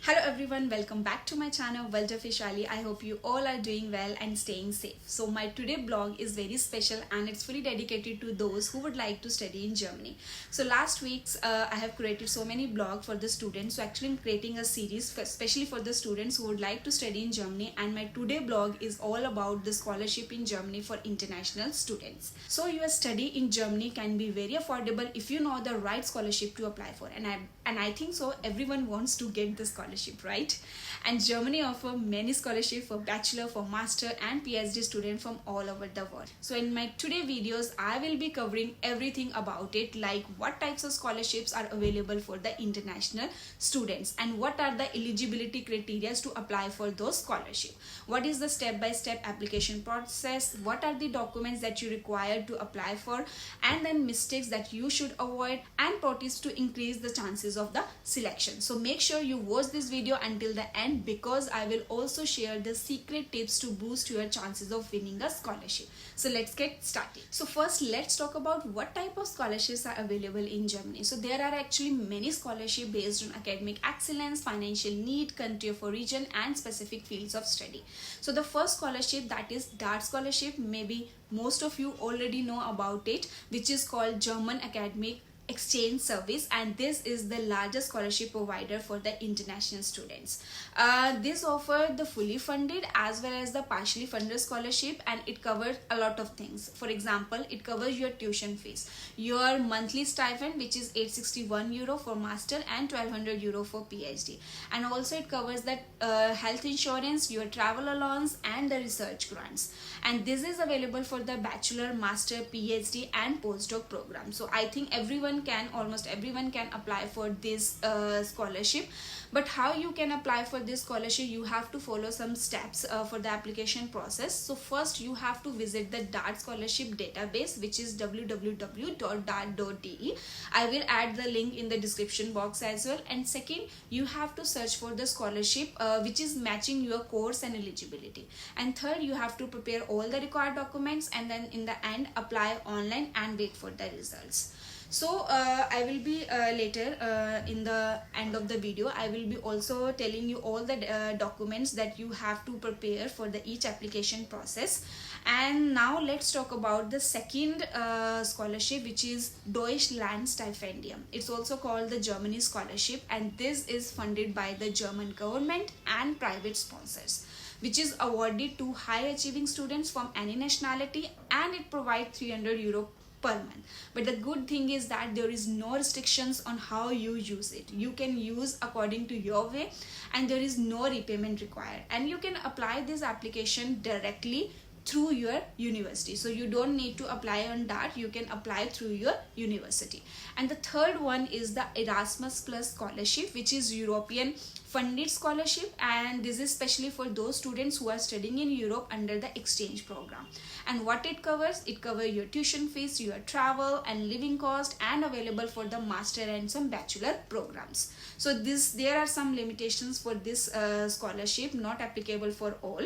Hello everyone, welcome back to my channel World of Ishali. I hope you all are doing well and staying safe. So my today blog is very special and it's fully dedicated to those who would like to study in Germany. So last weeks I have created so many blogs for the students. So actually I'm creating a series especially for the students who would like to study in Germany, and my today blog is all about the scholarship in Germany for international students. So your study in Germany can be very affordable if you know the right scholarship to apply for, and I think so everyone wants to get the scholarship, right? And Germany offer many scholarships for bachelor, for master and PhD students from all over the world. So in my today videos I will be covering everything about it, like what types of scholarships are available for the international students and what are the eligibility criteria to apply for those scholarships, what is the step-by-step application process, what are the documents that you require to apply for, and then mistakes that you should avoid and tips to increase the chances of the selection. So make sure you watch this video until the end, because I will also share the secret tips to boost your chances of winning a scholarship. So let's get started. So first let's talk about what type of scholarships are available in Germany. So there are actually many scholarships based on academic excellence, financial need, country of origin and specific fields of study. So the first scholarship, that is DAAD scholarship, maybe most of you already know about it, which is called German Academic Exchange Service, and this is the largest scholarship provider for the international students. This offers the fully funded as well as the partially funded scholarship, and it covers a lot of things. For example, it covers your tuition fees, your monthly stipend, which is €861 for master and €1200 for PhD, and also it covers that health insurance, your travel allowance and the research grants. And this is available for the bachelor, master, PhD and postdoc program. So I think almost everyone can apply for this scholarship. But how you can apply for this scholarship, you have to follow some steps for the application process. So first you have to visit the DAAD scholarship database, which is www.daad.de. I will add the link in the description box as well. And second, you have to search for the scholarship which is matching your course and eligibility. And third, you have to prepare all the required documents, and then in the end apply online and wait for the results. So I will be later in the end of the video, I will be also telling you all the documents that you have to prepare for the each application process. And now let's talk about the second scholarship, which is Deutschlandstipendium. It's also called the Germany scholarship, and this is funded by the German government and private sponsors, which is awarded to high achieving students from any nationality, and it provides €300 per month. But the good thing is that there is no restrictions on how you use it. You can use according to your way, and there is no repayment required, and you can apply this application directly through your university. So you don't need to apply on that, you can apply through your university. And the third one is the Erasmus Plus scholarship, which is European funded scholarship, and this is especially for those students who are studying in Europe under the exchange program. And what it covers your tuition fees, your travel and living cost, and available for the master and some bachelor programs. So there are some limitations for this scholarship, not applicable for all.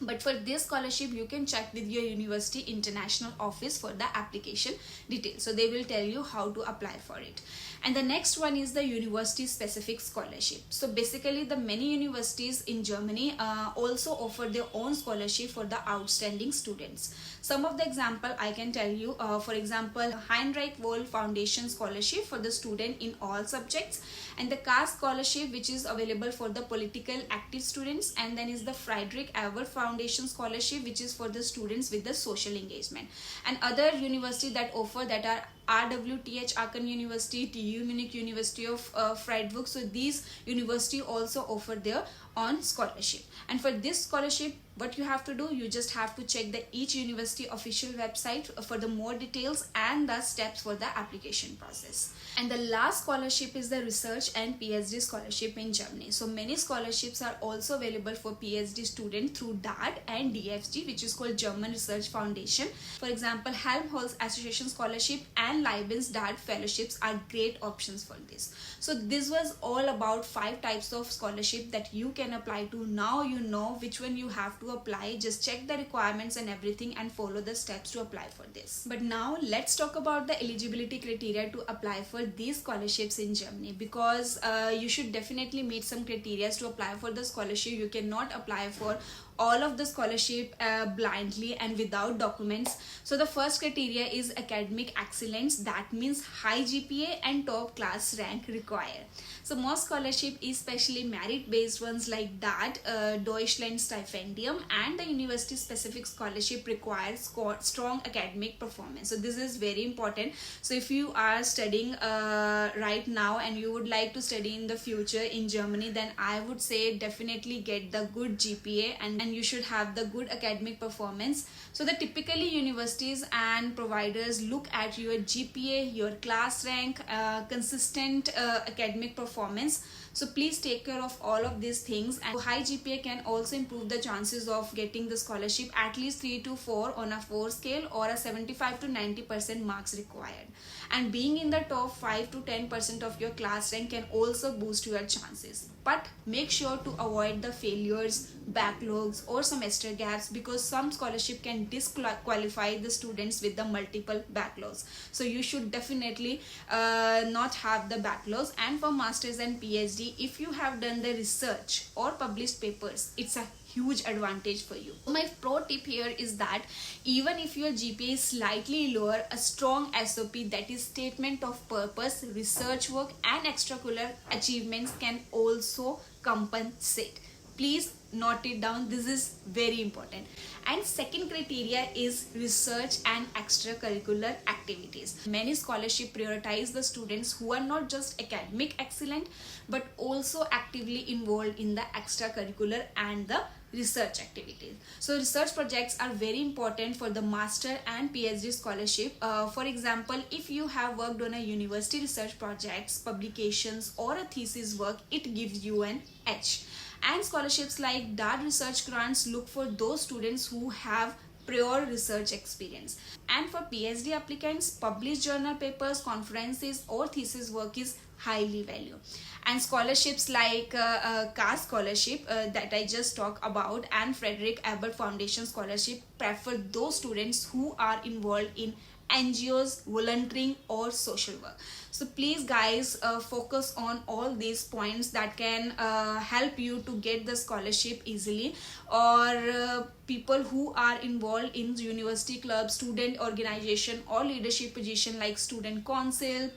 But for this scholarship, you can check with your university international office for the application details. So they will tell you how to apply for it. And the next one is the university specific scholarship. So basically the many universities in Germany also offer their own scholarship for the outstanding students. Some of the example I can tell you, for example, Heinrich Wohl Foundation scholarship for the student in all subjects, and the CAS scholarship, which is available for the political active students, and then is the Friedrich Ebert Foundation scholarship, which is for the students with the social engagement. And other universities that offer that are RWTH Aachen University, TU Munich University of Freiburg. So these universities also offer their own scholarship. And for this scholarship, what you have to do, you just have to check the each university official website for the more details and the steps for the application process. And the last scholarship is the research and PhD scholarship in Germany. So many scholarships are also available for PhD students through DAAD and DFG, which is called German Research Foundation. For example, Helmholtz Association Scholarship and and Leibniz DAAD fellowships are great options for this. So this was all about 5 types of scholarship that you can apply to. Now you know which one you have to apply. Just check the requirements and everything and follow the steps to apply for this. But now let's talk about the eligibility criteria to apply for these scholarships in Germany, because you should definitely meet some criteria to apply for the scholarship. You cannot apply for all of the scholarship blindly and without documents. So the first criteria is academic excellence. That means high GPA and top class rank required. So most scholarship, especially merit based ones like DAAD, Deutschlandstipendium, and the university specific scholarship requires strong academic performance. So this is very important. So if you are studying right now and you would like to study in the future in Germany, then I would say definitely get the good GPA and you should have the good academic performance. So the typically universities and providers look at your GPA, your class rank, consistent academic performance. So please take care of all of these things. And high GPA can also improve the chances of getting the scholarship, at least 3 to 4 on a 4 scale, or a 75 to 90% marks required. And being in the top 5 to 10% of your class rank can also boost your chances. But make sure to avoid the failures, backlogs, or semester gaps, because some scholarship can disqualify the students with the multiple backlogs. So you should definitely not have the backlogs. And for masters and PhD, if you have done the research or published papers, it's a huge advantage for you. My pro tip here is that even if your GPA is slightly lower, a strong SOP, that is statement of purpose, research work, and extracurricular achievements can also compensate. Please note it down. This is very important. And second criteria is research and extracurricular activities. Many scholarships prioritize the students who are not just academic excellent but also actively involved in the extracurricular and the research activities. So research projects are very important for the master and PhD scholarship. For example, if you have worked on a university research projects, publications, or a thesis work, it gives you an edge. And scholarships like DAAD research grants look for those students who have prior research experience. And for PhD applicants, published journal papers, conferences, or thesis work is highly valued. And scholarships like CAS scholarship that I just talked about, and Frederick Ebert Foundation scholarship prefer those students who are involved in NGOs, volunteering, or social work. So please guys, focus on all these points that can help you to get the scholarship easily. Or people who are involved in university club, student organization, or leadership position like student council,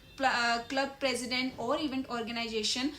club president, or event organization,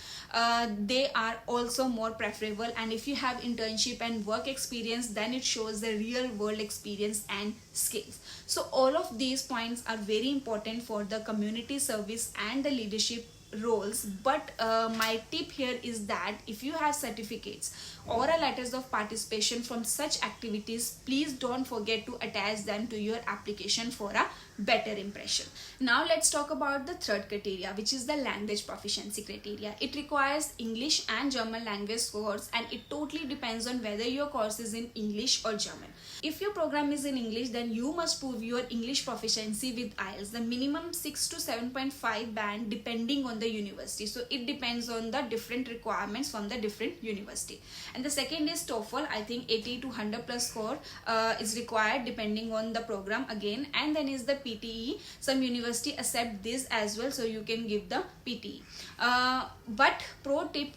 they are also more preferable. And if you have internship and work experience, then it shows the real world experience and skills. So all of these points are very important for the community service and the leadership roles. But my tip here is that if you have certificates or a letters of participation from such activities, please don't forget to attach them to your application for a better impression. Now let's talk about the third criteria, which is the language proficiency criteria. It requires English and German language scores, and it totally depends on whether your course is in English or German. If your program is in English, then you must prove your English proficiency with IELTS, the minimum 6 to 7.5 band depending on the university. So it depends on the different requirements from the different university. And the second is TOEFL. I think 80 to 100 plus score is required depending on the program again. And then is the PTE. Some university accept this as well, so you can give the PTE. But pro tip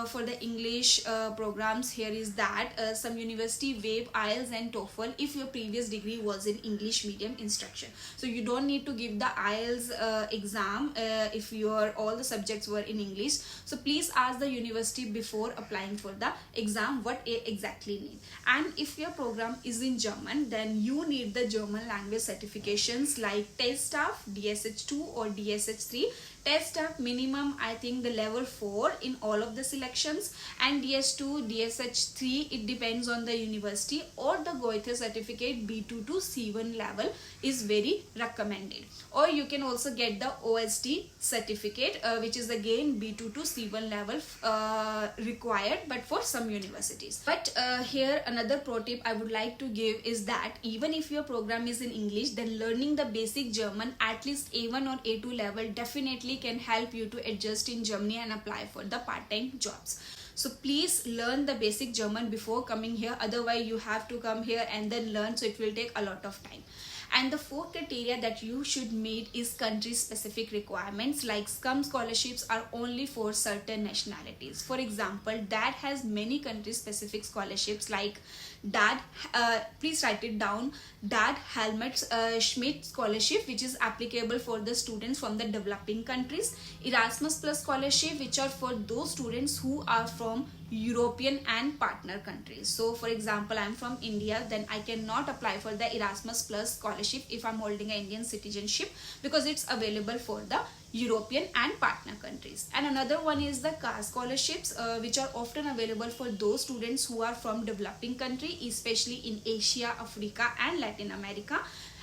for the English programs here is that some university waive IELTS and TOEFL if your previous degree was in English medium instruction. So you don't need to give the IELTS exam if all the subjects were in English. So please ask the university before applying for the exam what they exactly need. And if your program is in German, then you need the German language certifications like TELSTAF, DSH2 or DSH3. test up minimum, I think, the level 4 in all of the selections, and DS2, DSH3, it depends on the university, or the Goethe certificate B2 to C1 level is very recommended. Or you can also get the OSD certificate, which is again B2 to C1 level required, but for some universities. But here another pro tip I would like to give is that even if your program is in English, then learning the basic German at least A1 or A2 level definitely can help you to adjust in Germany and apply for the part-time jobs. So please learn the basic German before coming here, otherwise you have to come here and then learn, so it will take a lot of time. And the 4th criteria that you should meet is country specific requirements, like some scholarships are only for certain nationalities. For example, DAAD has many country specific scholarships like DAAD, please write it down, DAAD Helmut Schmidt scholarship, which is applicable for the students from the developing countries. Erasmus Plus scholarship, which are for those students who are from European and partner countries. So for example, I'm from India, then I cannot apply for the Erasmus Plus scholarship if I'm holding an Indian citizenship, because it's available for the European and partner countries. And another one is the CAR scholarships, which are often available for those students who are from developing country, especially in Asia, Africa and Latin America.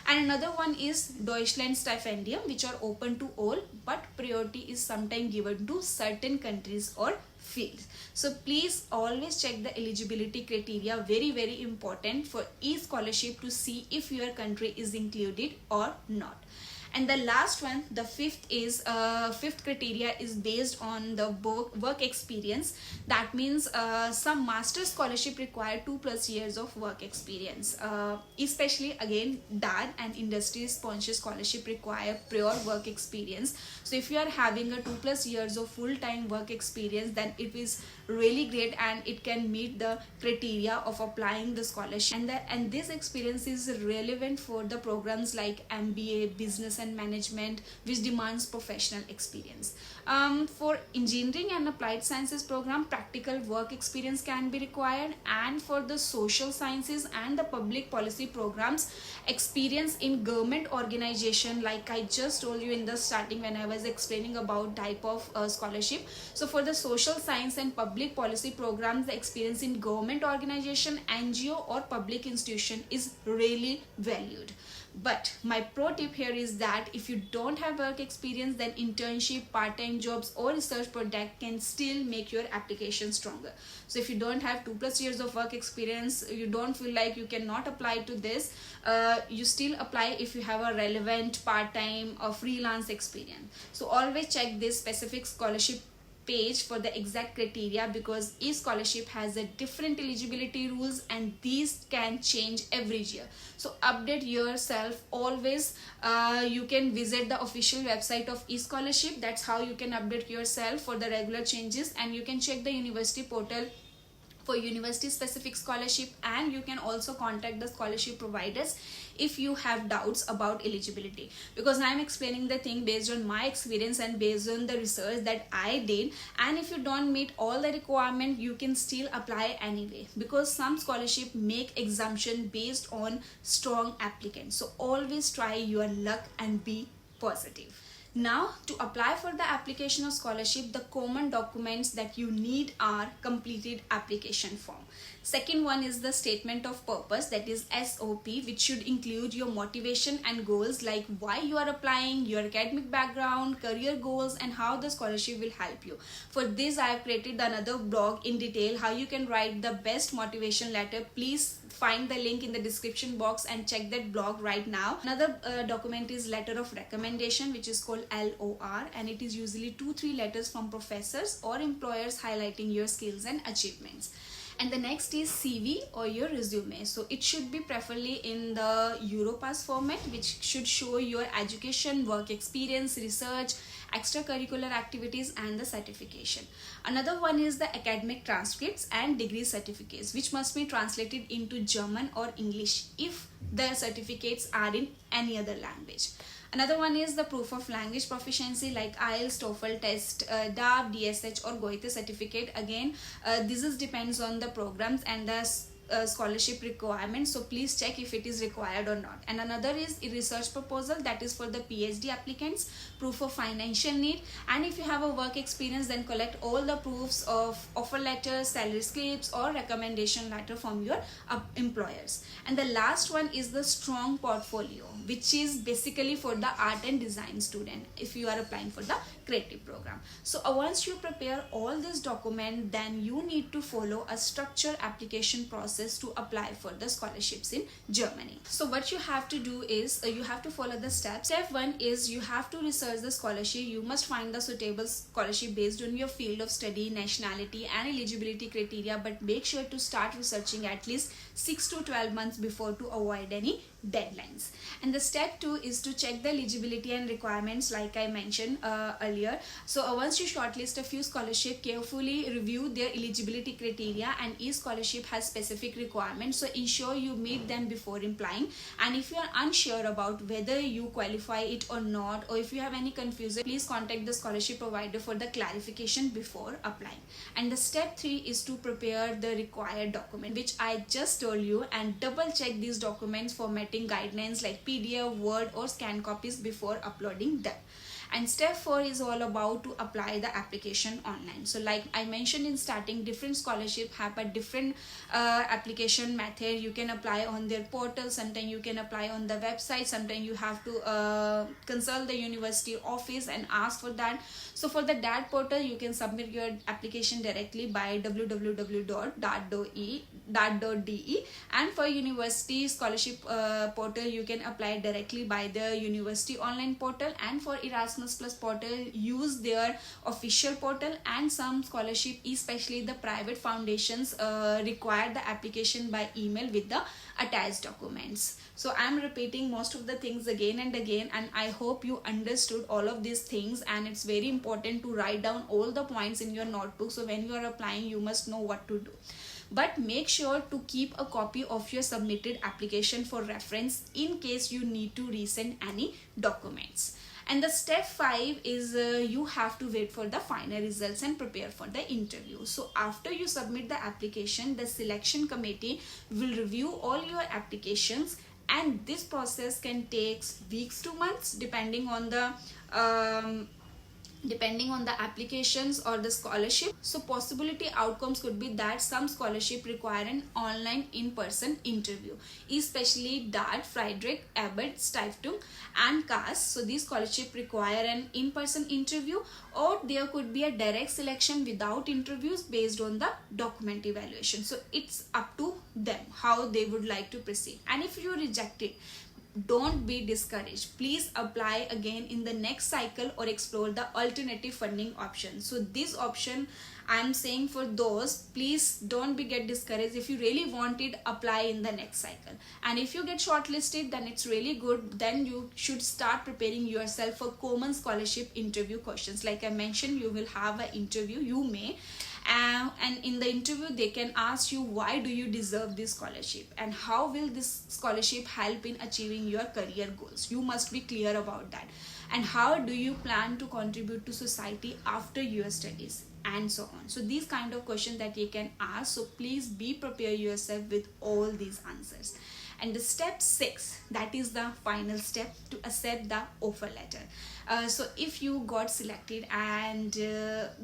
And another one is Deutschlandstipendium, which are open to all, but priority is sometimes given to certain countries or fields. So please always check the eligibility criteria, very important for each scholarship, to see if your country is included or not. And the last one, the fifth criteria is based on the work experience. That means some master scholarship require 2+ years of work experience. Especially again, DAAD and industry sponsored scholarship require prior work experience. So if you are having a 2+ years of full-time work experience, then it is really great and it can meet the criteria of applying the scholarship. And this experience is relevant for the programs like MBA, business and management, which demands professional experience. For engineering and applied sciences program, practical work experience can be required, and for the social sciences and the public policy programs, experience in government organization, like I just told you in the starting when I was explaining about type of scholarship. So for the social science and public policy programs, the experience in government organization, NGO or public institution is really valued. But my pro tip here is that if you don't have work experience, then internship, part-time jobs or research project can still make your application stronger. So if you don't have 2+ years of work experience, you don't feel like you cannot apply to this, you still apply if you have a relevant part-time or freelance experience. So always check this specific scholarship page for the exact criteria, because each scholarship has a different eligibility rules and these can change every year. So update yourself always. You can visit the official website of each scholarship. That's how you can update yourself for the regular changes, and you can check the university portal for university specific scholarship, and you can also contact the scholarship providers if you have doubts about eligibility, because I am explaining the thing based on my experience and based on the research that I did. And if you don't meet all the requirement, you can still apply anyway, because some scholarship make exemption based on strong applicants. So always try your luck and be positive. Now, to apply for the application of scholarship, the common documents that you need are completed application form. Second one is the statement of purpose, that is SOP, which should include your motivation and goals, like why you are applying, your academic background, career goals, and how the scholarship will help you. For this, I have created another blog in detail how you can write the best motivation letter. Please find the link in the description box and check that blog right now. Another document is letter of recommendation, which is called LOR, and it is usually 2-3 letters from professors or employers highlighting your skills and achievements. And the next is CV or your resume. So it should be preferably in the Europass format, which should show your education, work experience, research, extracurricular activities and the certification. Another one is the academic transcripts and degree certificates, which must be translated into German or English if the certificates are in any other language. Another one is the proof of language proficiency, like IELTS, TOEFL test, DAAD, DSH or Goethe certificate. Again, this depends on the programs and the scholarship requirement, so please check if it is required or not. And another is a research proposal, that is for the PhD applicants, proof of financial need, and if you have a work experience, then collect all the proofs of offer letters, salary slips, or recommendation letter from your employers. And the last one is the strong portfolio, which is basically for the art and design student if you are applying for the creative program. So once you prepare all this document, then you need to follow a structured application process to apply for the scholarships in Germany. So what you have to do is you have to follow the steps. Step 1 is you have to research the scholarship. You must find the suitable scholarship based on your field of study, nationality, and eligibility criteria, but make sure to start researching at least 6 to 12 months before to avoid any deadlines. And the step 2 is to check the eligibility and requirements like I mentioned earlier. So once you shortlist a few scholarship, carefully review their eligibility criteria, and each scholarship has specific requirements, so ensure you meet them before applying. And if you are unsure about whether you qualify it or not, or if you have any confusion, please contact the scholarship provider for the clarification before applying. And the step 3 is to prepare the required document, which I just told you, and double check these documents formatting guidelines like PDF, Word, or scan copies before uploading them. And step 4 is all about to apply the application online. So like I mentioned in starting, different scholarship have a different application method. You can apply on their portal, sometimes you can apply on the website, sometimes you have to consult the university office and ask for that. So for the DAAD portal, you can submit your application directly by www.daad.de, and for university scholarship portal, you can apply directly by the university online portal. And for Erasmus Plus portal, use their official portal. And some scholarship, especially the private foundations, require the application by email with the attached documents. So I'm repeating most of the things again and again, and I hope you understood all of these things. And it's very important to write down all the points in your notebook, so when you are applying, you must know what to do. But make sure to keep a copy of your submitted application for reference in case you need to resend any documents. And the step 5 is you have to wait for the final results and prepare for the interview. So after you submit the application, the selection committee will review all your applications, and this process can take weeks to months depending on the applications or the scholarship. So possibility outcomes could be that some scholarship require an online in-person interview, especially DAAD, Friedrich, Ebert, Stiftung, and CAS. So these scholarship require an in-person interview, or there could be a direct selection without interviews based on the document evaluation. So it's up to them how they would like to proceed. And if you reject it, don't be discouraged. Please apply again in the next cycle or explore the alternative funding option. So this option I'm saying for those, please don't get discouraged. If you really want it, apply in the next cycle. And if you get shortlisted, then it's really good. Then you should start preparing yourself for common scholarship interview questions. Like I mentioned, you will have an interview, you may, and in the interview they can ask you, why do you deserve this scholarship, and how will this scholarship help in achieving your career goals. You must be clear about that. And how do you plan to contribute to society after your studies, and so on. So these kind of questions that you can ask. So please be prepare yourself with all these answers. And the step 6, that is the final step, to accept the offer letter. So if you got selected and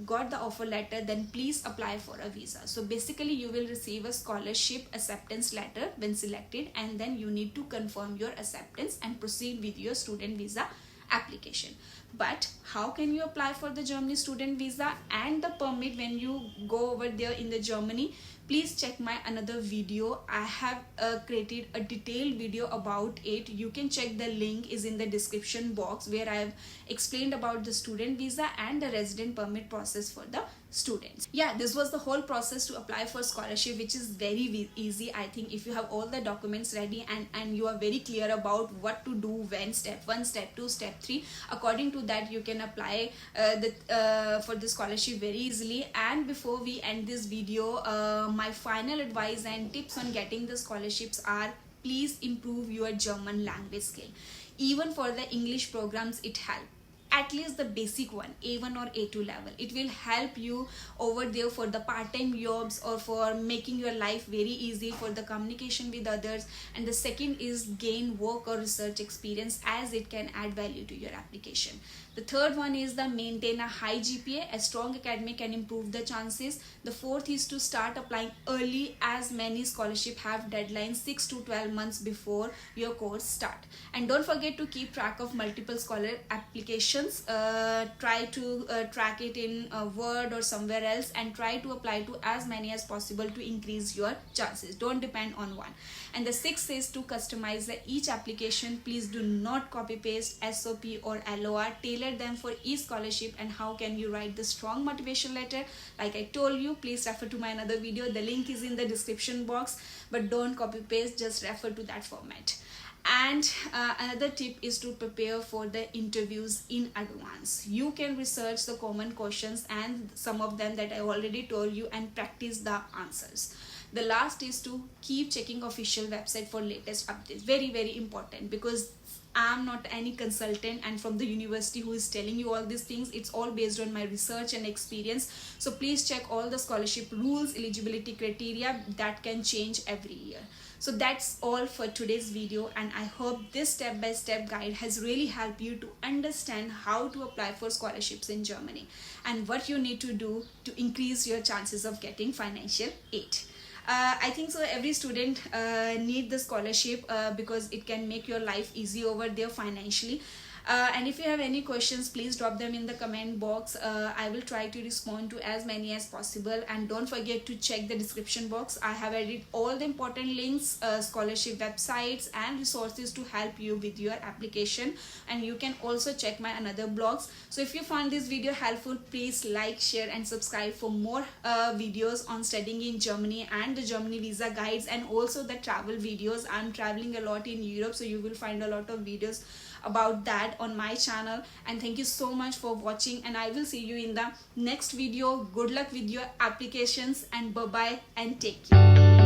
got the offer letter, then please apply for a visa. So basically you will receive a scholarship acceptance letter when selected, and then you need to confirm your acceptance and proceed with your student visa application. But how can you apply for the Germany student visa and the permit when you go over there in the Germany? Please check my another video. I have created a detailed video about it. You can check, the link is in the description box, where I have explained about the student visa and the resident permit process for the students. Yeah, this was the whole process to apply for scholarship, which is very easy. I think if you have all the documents ready and you are very clear about what to do when, step 1, step 2, step 3, according to that you can apply for the scholarship very easily. And before we end this video, my final advice and tips on getting the scholarships are, please improve your German language skill. Even for the English programs it helps. at least the basic one, A1 or A2 level. It will help you over there for the part-time jobs or for making your life very easy for the communication with others. And the second is gain work or research experience, as it can add value to your application. The third one is the maintain a high GPA. A strong academic can improve the chances. The fourth is to start applying early, as many scholarship have deadlines 6 to 12 months before your course start. And don't forget to keep track of multiple scholar applications. Try to track it in Word or somewhere else, and try to apply to as many as possible to increase your chances. Don't depend on one. And the sixth is to customize each application. Please do not copy paste SOP or LOR. Tailor them for each scholarship. And how can you write the strong motivation letter? Like I told you, please refer to my another video. The link is in the description box, but don't copy paste, just refer to that format. And another tip is to prepare for the interviews in advance. You can research the common questions and some of them that I already told you, and practice the answers. The last is to keep checking official website for latest updates. Very, very important, because I'm not any consultant and from the university who is telling you all these things. It's all based on my research and experience. So please check all the scholarship rules, eligibility criteria that can change every year. So that's all for today's video, and I hope this step-by-step guide has really helped you to understand how to apply for scholarships in Germany and what you need to do to increase your chances of getting financial aid. I think so every student need the scholarship because it can make your life easy over there financially. And if you have any questions, please drop them in the comment box. I will try to respond to as many as possible. And don't forget to check the description box. I have added all the important links, scholarship websites and resources to help you with your application. And you can also check my another blogs. So if you found this video helpful, please like, share and subscribe for more videos on studying in Germany and the Germany visa guides, and also the travel videos. I'm traveling a lot in Europe, so you will find a lot of videos about that on my channel. And thank you so much for watching, and I will see you in the next video. Good luck with your applications, and bye bye and take care.